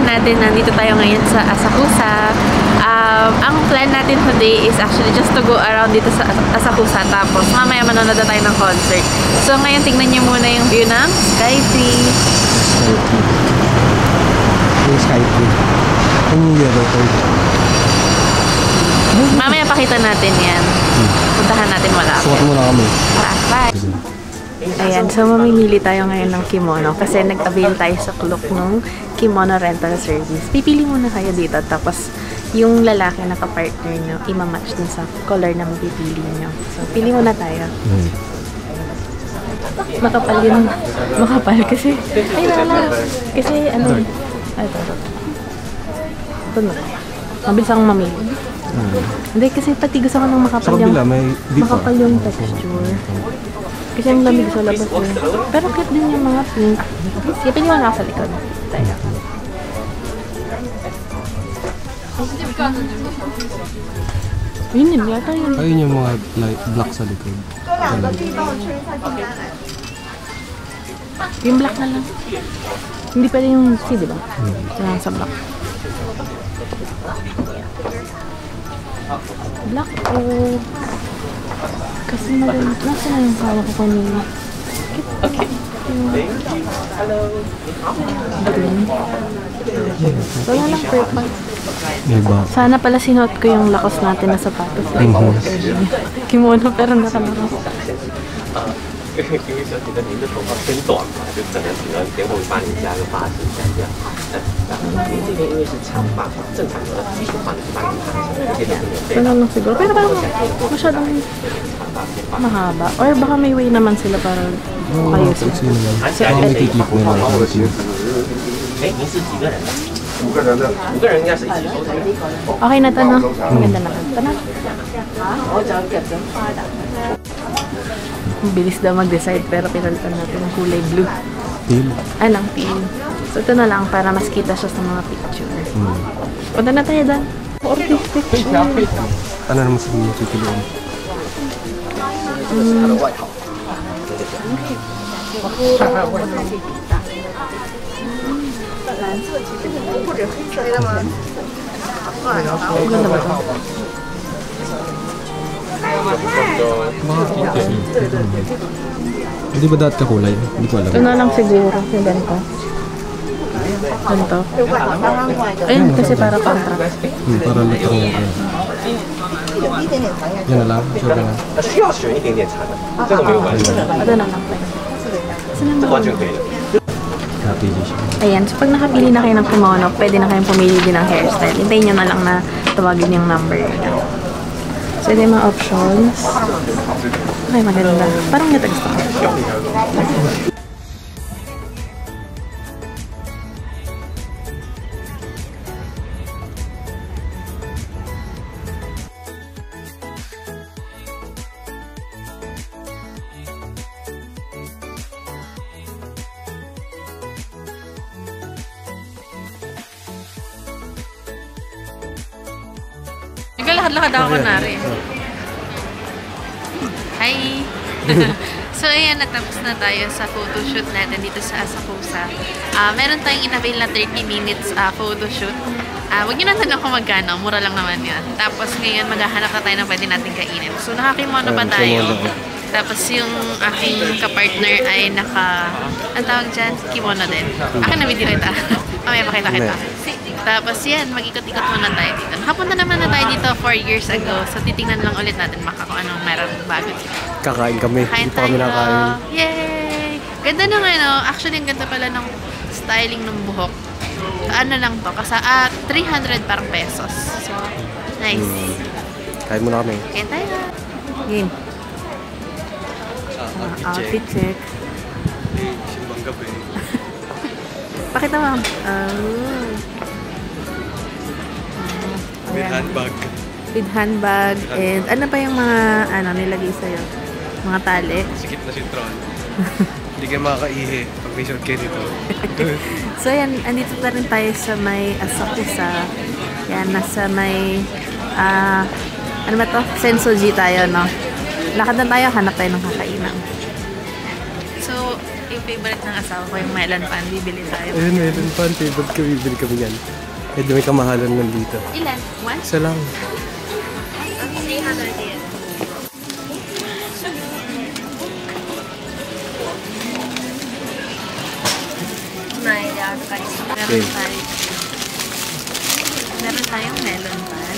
natin, nandito tayo ngayon sa Asakusa. Ang plan natin today is actually just to go around dito sa Asakusa. Tapos mamaya manonood na tayo ng concert. So ngayon tingnan niyo muna yung view ng Skytree. Yung Skytree. Yung yellow card. Mamaya pakita natin yan. Puntahan natin malapit. Sukat muna kami. Bye! Ayan, so mamimili tayo ngayon ng kimono kasi nag-avail tayo sa Klook ng kimono rental service. Pipili muna kayo dito tapos yung lalaki na ka-partner nyo, imamatch din sa color na mapipili nyo. So, pili muna tayo. Makapal yun. Makapal kasi, ay wala. Kasi ano, ito. Ito na. Mabilis akong mamili. Hindi, kasi pati gusto ko ng makapal yung, makapal yung texture. Kasi yung lamig sa labas eh. Pero cute din yung mga pink. Sige, pili mo na sa likod. Tayo. Yun din, yata yun. Ayun yung mga light black sa likod. Yung black na lang. Hindi pwede yung C, di ba? Kailangan sa black. Black o... Kasi maganda. Nasa na yung kawa ko kanina? Okay. Hello. Wala lang purple. Sana pala sinuot ko yung lakos natin na sapatos. Kimono pero nakalakas. 因为想觉得您的头发偏短嘛，就整个可能给我帮你加个发型这样。您这边因为是长发嘛，正常的基础发型帮你烫成，而且这边有非常 lang siguro. Pero parang masyadong mahaba. Or baka may way naman sila para ayusin. 而且还可以好好的学习。哎，您是几个人呢？5个人的，5个人应该是一起收的。 Okay na to, no? Maganda na. Ito na. Bilis daw mag-decide pero pinalitan natin ng kulay blue. Teal? Ay lang, teal. So ito na lang para mas kita siya sa mga picture. Punta na tayo doon. Artistic. Ano naman sa mga pipiliin? Ganda ba ito? Hindi ba dati kakulay? Hindi ko alam. Ito na lang siguro yung ganito. Ganito. Ayun kasi para contrast. Para latang yan. Yan na lang. Sure ka na. 需要选一点点长的，这个没有关系， Ito na lang tayo. 这完全可以的。 Kapili siya. Ayan, so pag nakapili na kayo ng kimono, pwede na kayong pumili din ng hairstyle. Hintayin nyo na lang na tawagin yung number nyo. So, ito yung mga options. Okay, maganda. Parang yung gusto ko. Naglalakad-lakad ako kunwari. Hi! So, ayan, natapos na tayo sa photoshoot natin dito sa Asakusa. Meron tayong in-avail na 30 minutes photoshoot. Huwag nyo na tanong kung magkano. Mura lang naman yan. Tapos ngayon, maghahanap na tayo ng pwede natin kainin. So, nakakimono pa tayo. Tapos yung aking kapartner ay ang tawag dyan, kimono din. Akin na video ito. Mamaya makita kita. Tapos yan, mag-ikot-ikot muna tayo dito. Nakapunta naman na tayo dito 4 years ago. So, titingnan lang ulit natin kung anong meron bago dito. Kakain kami. Kain Hindi pa kami tayo. nakain. Yay! Ganda ng ano. Actually, ang ganda pala ng styling ng buhok. Ano lang to? 300 parang pesos. So, nice. Kain muna kami. Kain tayo. Game. Outfit check. Simbang gabi. Pakita mo. With handbag. With handbag. And ano pa yung mga nilagay sa'yo? Mga tali. Sikip na sintron. Hindi kayo makakaihi pag may short kayo dito. So yan, andito na rin tayo sa may Asakusa. Yan, nasa may ano ba to? Sensoji tayo, no? Lakad na tayo, hanap tayo ng kakainan. So, yung favorite ng asawa ko, yung melon pan. Bibili tayo. Ayun, meron pa. Favorite ko, bibili kami yan. Medyo may kamahalan nun dito. Ilan? One? Isa lang. 300 yen. Meron tayong melon pan.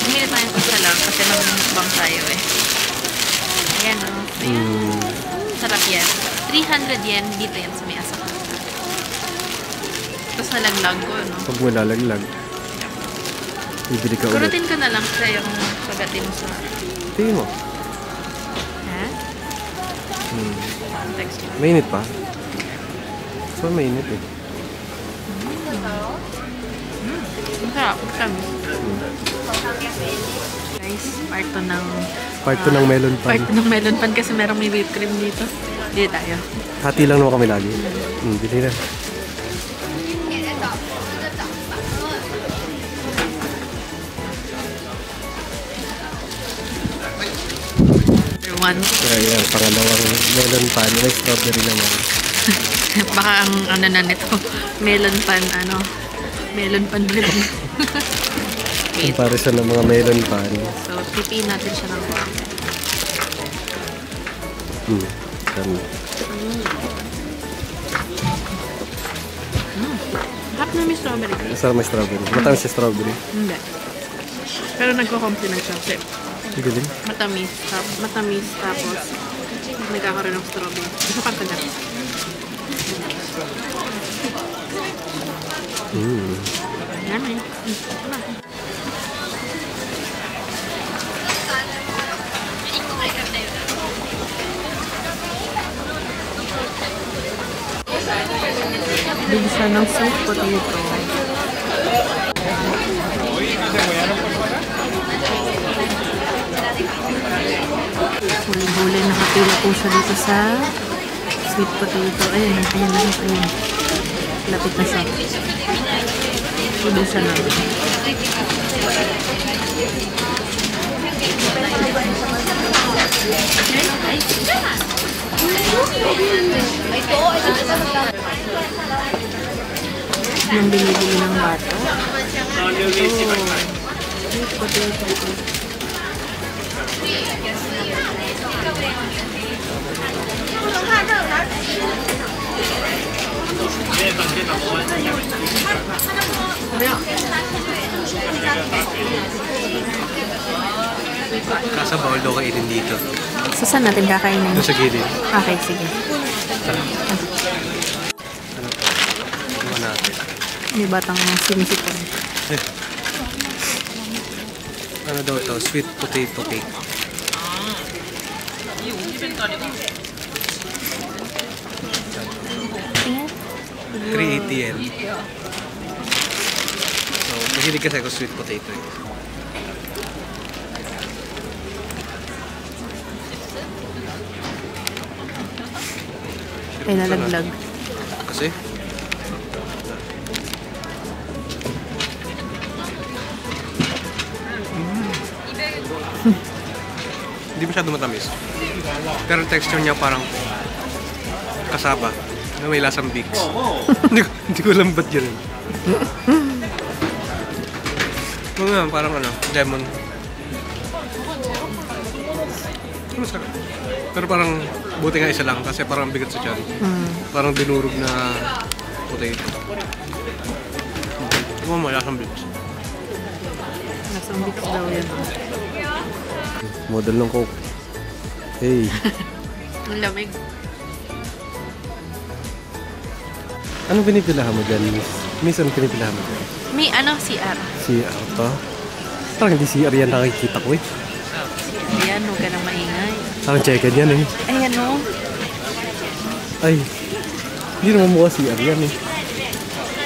Bumili tayong isa lang kasi mag-mukbang tayo eh. Ayan o. Sarap yan. 300 yen. Dito yan sa may asaka. Tapos nalaglag ko, no? Pag malalaglag, bibili ka ulit. Kurutin ko na lang siya yung pagatin sa... Tingin mo. Ha? Texture. Mainit pa? So, mainit eh. Ang sarap. Kami. Guys, part 2 ng... Part 2 ng melon pan. Part 2 ng melon pan kasi merong may whipped cream dito. Dito tayo. Hati lang naman kami lagi. Bili na. One. Ayan, pangalawang melon pan. May strawberry naman. Baka ang ano na nito, melon pan, melon pan ribbon. Wait. Comparison ng mga melon pan. So, pipiin natin siya ng one. Kami. Hap na may strawberry. Masarap may strawberry. Matamis yung strawberry. Hindi. Pero nagko-compliment siya. Kasi Galing. matamis, tapos nagkakaroon ng strawberry. Gusto ka taga. Yan eh. Bisa ng sweet potato. Huli-huli, nakapila po siya dito sa sweet potato. Ayan, ayan. Lapit na siya. Huli siya na. Nang binibili ng bata. Sweet potato. Kasa bawal daw kainin dito. So, saan natin kakainin? Doon sa gilid. Okay, sige. Iwan natin. May batang sinisipon. Ano daw ito? Sweet potato cake. Tingnan. 380 yen. So, mahilig kasi ako sweet potato eh. Ay, nalaglag. Kasi? Hindi masyado matamis. Pero texture niya parang kasaba. Na may lasang Vicks. Hindi ko alam ba't yun. Mga parang lemon. Masarap. Pero parang buti nga isa lang kasi parang bigat sa tiyan. Parang dinurog na potato. May lasang Vicks. Nasang Vicks daw yan. Model ng Coke. Hey. Ang lamig. Anong pinipilahan mo dyan, Miss? Miss, anong pinipilahan mo dyan? May CR. CR to? Parang hindi CR yan nakikita ko eh. Ayan, huwag ka nang maingay. Parang check-in yan eh. Ayan o. Ay, hindi naman mukha CR yan eh.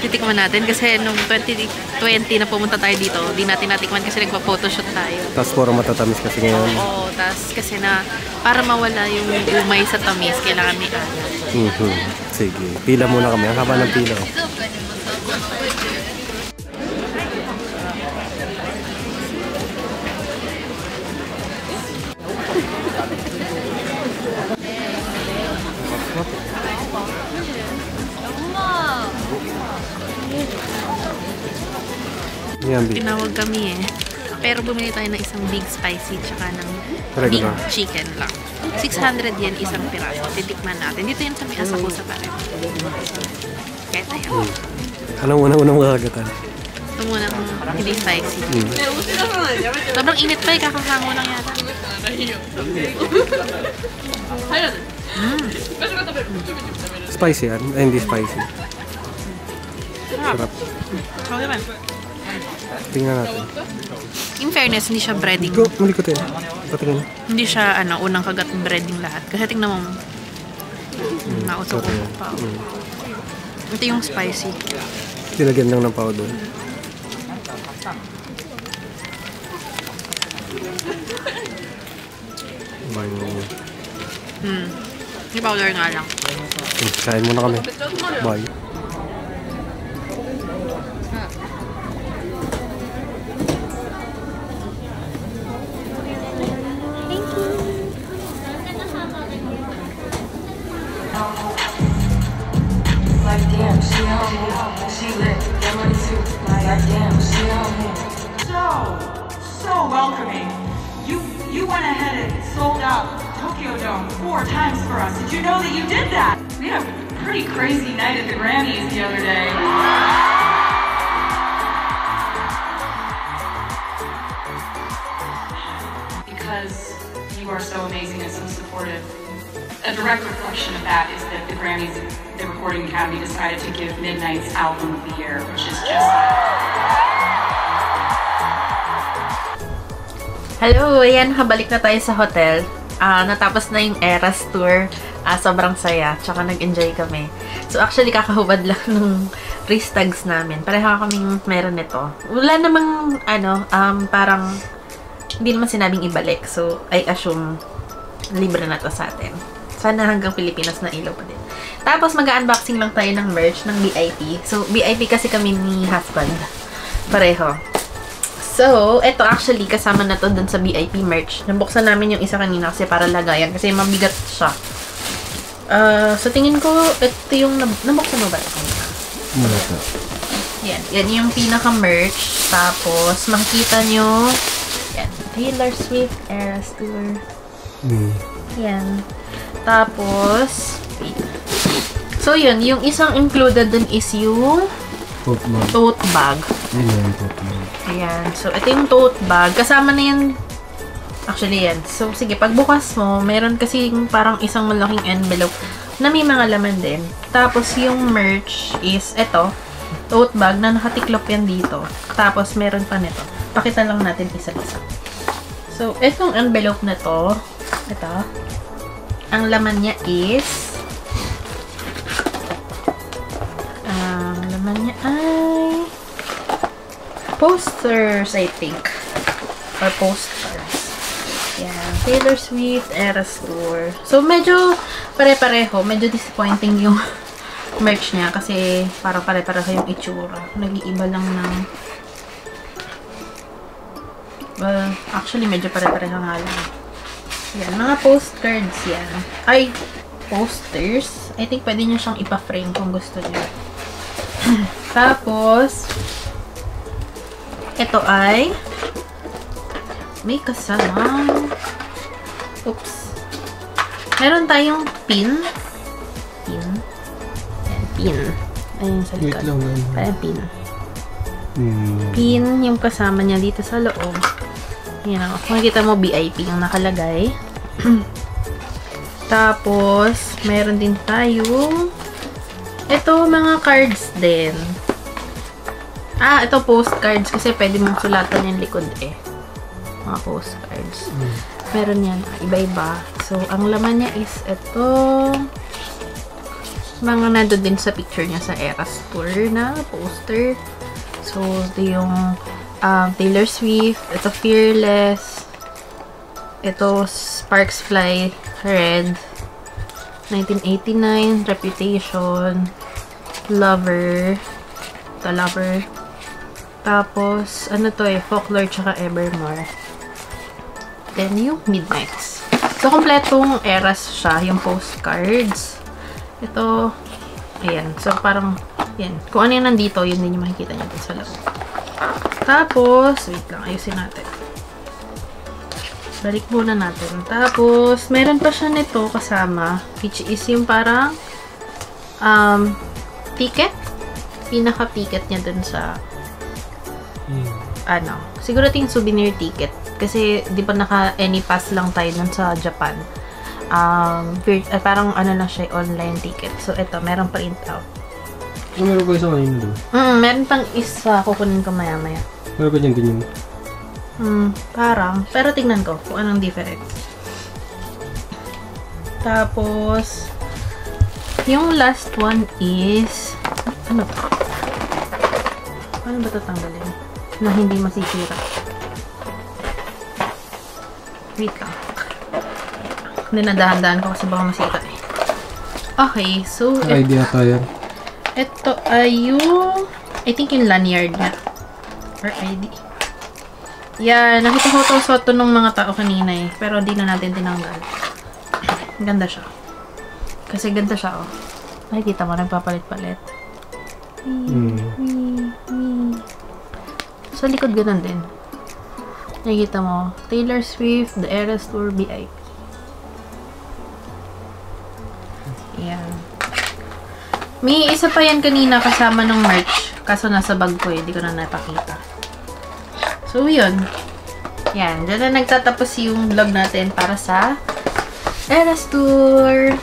Titikman natin kasi nung 2020 na pumunta tayo dito, di natin natikman kasi nagpa-photoshoot tayo. Tapos parang matatamis kasi ngayon. Oo, tas kasi na para mawala yung umay sa tamis, kailangan may alat. Sige, pila muna kami. Ang haba ng pila. Yummy. Tinawag kami eh. Pero bumili tayo ng isang big spicy tsaka ng big Regular. chicken lang. 600 yen isang piraso. Titikman natin. Dito yun sa may Asakusa pa rin. Kahit na yun. Anong unang makakagatan? Ito muna kung hindi spicy. Sobrang init pa eh. Kakahango lang yata. Spicy yan? Ay, hindi spicy. Sarap. Okay ba? Tingnan natin. In fairness, hindi siya breading. Go, muli ko tayo. Patingin. Hindi siya unang kagat breading lahat. Kasi tingnan mo, nausok-usok pa. Ito yung spicy. Dilagyan lang ng powder. Yung powder nga lang. Kain muna kami. Bye. Like damn, she on me. She lit, get money too. Like damn, she on me. So welcoming. You went ahead and sold out Tokyo Dome 4 times for us. Did you know that you did that? We had a pretty crazy night at the Grammys the other day. Because you are so amazing and so supportive. A direct reflection of that is that the Grammys, the Recording Academy, decided to give Midnight's Album of the Year, which is just... Hello! Ayan, habalik na tayo sa hotel. Natapos na yung Eras Tour. Sobrang saya. Tsaka nag-enjoy kami. So, actually, kakahubad lang ng wrist tags namin. Pareha kaming meron nito. Wala namang, parang hindi naman sinabing ibalik. So, I assume libre na to sa atin. Sana hanggang Pilipinas na ilaw pa din. Tapos, mag-unboxing lang tayo ng merch ng BIP. So, BIP kasi kami ni husband. Pareho. So, ito actually, kasama na to dun sa BIP merch. Nabuksan namin yung isa kanina kasi para lagayan. Kasi mabigat siya. So, tingin ko, ito yung nabuksan mo ba? Yan. Yan yung pinaka-merch. Tapos, makikita nyo, yan. Taylor Swift Eras Tour. Yan. Tapos, so, yun. Yung isang included dun is yung tote bag. Ayan. So, ito yung tote bag. Kasama na yan. Actually, yan. So, sige. Pagbukas mo, meron kasi parang isang malaking envelope na may mga laman din. Tapos, yung merch is ito. Tote bag na nakatiklop yan dito. Tapos, meron pa nito. Pakita lang natin isa-isa. So, itong envelope na to, ito, ang laman niya is ay posters, I think. Or posters. Yeah. Taylor Swift Eras Tour. So, medyo pare-pareho. Medyo disappointing yung merch niya kasi parang pare-pareho yung itsura. Nag-iiba lang ng well, actually, medyo pare-pareho nga lang. Yan. Mga postcards yan. Ay, posters. I think pwede nyo siyang ipa-frame kung gusto nyo. Tapos, ito ay may kasama. Oops. Meron tayong pin. Pin. Ayan, pin. Ayun sa likod. Parang pin. Pin yung kasama niya dito sa loob. Ayan o. Makikita mo BIP yung nakalagay. Tapos, meron din tayong ito, mga cards din. Ito postcards kasi pwede mong sulatan yung likod eh. Mga postcards. Meron yan. Iba-iba. So, ang laman niya is ito. Mga nandun din sa picture niya sa Eras Tour na poster. So, ito yung Taylor Swift. Ito Fearless. Ito Sparks Fly Red. 1989, Reputation, Lover, The Lover, tapos, ano to eh, Folklore tsaka Evermore. Then, yung Midnights. So, kompletong Eras siya, yung postcards. Ito, ayan. So, parang, yan. Kung ano yung nandito, yun din yung makikita nyo sa loob. Tapos, wait lang, ayusin natin. Balik muna natin. Tapos, meron pa siya nito kasama, which is yung parang ticket. Pinaka-ticket niya dun sa siguro yung souvenir ticket. Kasi, di ba naka-AnyPass lang tayo nun sa Japan. Parang lang siya, online ticket. So, ito, meron print out. Meron pa isa kanina doon? Meron pang isa, kukunin ko maya-maya. Meron pa dyan ganyan? Parang. Pero tingnan ko kung anong difference. Tapos, yung last one is, ano to? Paano ba tatanggalin? Na hindi masisira. Wait lang. Dinadahan-dahan ko kasi baka masira eh. Okay, so, ID ata yan. ito ay yung, I think yung lanyard niya. Or ID. Yan, nakita ko ito sa nung mga tao kanina eh. Pero di na natin tinanggal. Ganda siya. Kasi ganda siya, oh. Nakikita mo, nagpapalit-palit. Sa likod ganun din. Nakikita mo, Taylor Swift, The Eras Tour, VIP. Yan. May isa pa yan kanina kasama ng merch. Kaso nasa bag ko eh. Di ko na napakita. So, yun. Yan. Diyan na nagtatapos yung vlog natin para sa Eras Tour.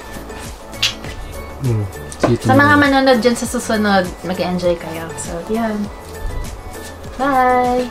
Sa mga manonood dyan sa susunod, mag-enjoy kayo. So, yan. Bye!